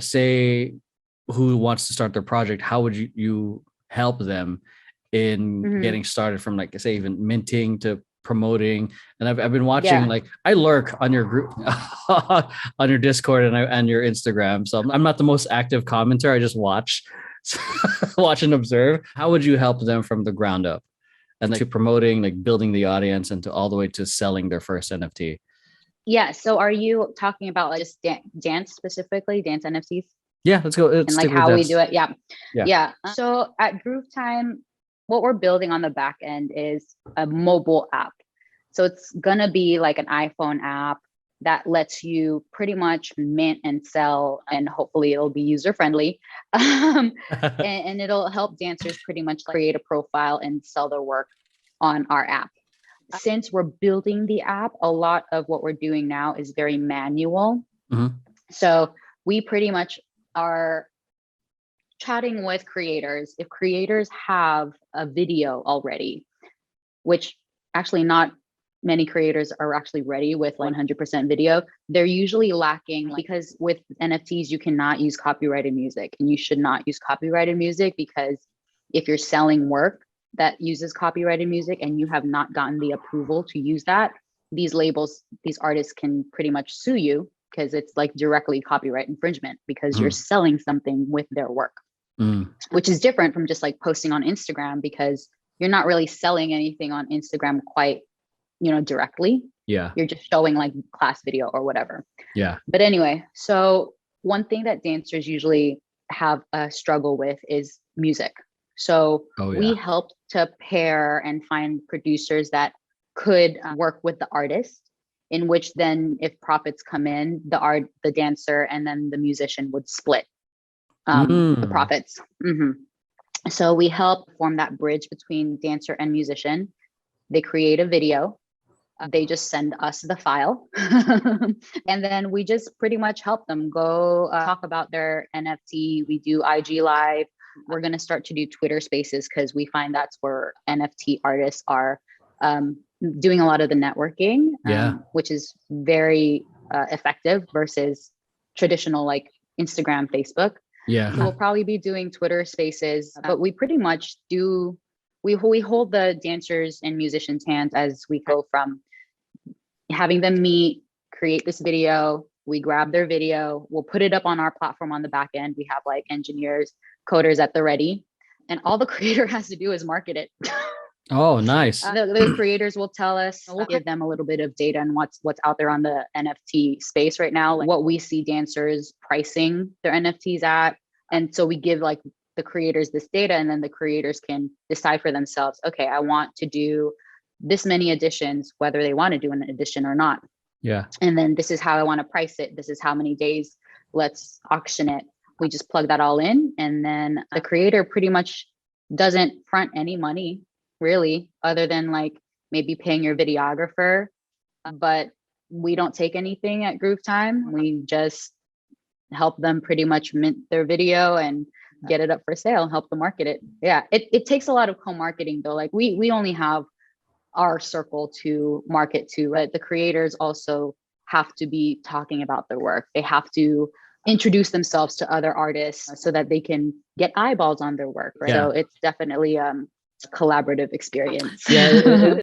say who wants to start their project, how would you help them in getting started from, like, say, even minting to promoting? And I've been watching, like, I lurk on your group on your Discord and your Instagram. So I'm not the most active commenter. I just watch watch and observe. How would you help them from the ground up, and like to promoting, like building the audience, and to all the way to selling their first NFT? Yeah. So are you talking about like just dance specifically, dance NFTs? Yeah, let's go. And like how we do it. Yeah. So at Groove Time, what we're building on the back end is a mobile app. So it's going to be like an iPhone app that lets you pretty much mint and sell, and hopefully it'll be user friendly. and it'll help dancers pretty much create a profile and sell their work on our app. Since we're building the app, a lot of what we're doing now is very manual. So we pretty much are chatting with creators. If creators have a video already, which actually not many creators are actually ready with 100% video, they're usually lacking, because with NFTs, you cannot use copyrighted music, and you should not use copyrighted music, because if you're selling work that uses copyrighted music and you have not gotten the approval to use that, these labels, these artists can pretty much sue you, because it's like directly copyright infringement, because you're selling something with their work, which is different from just like posting on Instagram, because you're not really selling anything on Instagram quite, directly. Yeah. You're just showing like class video or whatever. Yeah. But anyway, so one thing that dancers usually have a struggle with is music. So we helped to pair and find producers that could work with the artist, in which then if profits come in, the dancer and then the musician would split the profits. So we help form that bridge between dancer and musician. They create a video. They just send us the file. And then we just pretty much help them go talk about their NFT. We do IG Live. We're going to start to do Twitter Spaces, because we find that's where NFT artists are doing a lot of the networking, which is very effective versus traditional like Instagram, Facebook. Yeah. So we'll probably be doing Twitter Spaces, but we pretty much do, we hold the dancers and musicians' hands as we go from having them meet, create this video, we grab their video, we'll put it up on our platform on the back end. We have like engineers, coders at the ready, and all the creator has to do is market it. Oh, nice. The creators will tell us, we'll give them a little bit of data and what's out there on the NFT space right now, like what we see dancers pricing their NFTs at. And so we give like the creators this data, and then the creators can decide for themselves, okay, I want to do this many editions, whether they want to do an edition or not. Yeah. And then this is how I want to price it. This is how many days, let's auction it. We just plug that all in. And then the creator pretty much doesn't front any money really, other than like maybe paying your videographer. But we don't take anything at Groove Time. We just help them pretty much mint their video and get it up for sale, help them market it. Yeah, it takes a lot of co-marketing though. Like we only have our circle to market to, but the creators also have to be talking about their work. They have to introduce themselves to other artists so that they can get eyeballs on their work. Right? So it's definitely a collaborative experience. Yeah.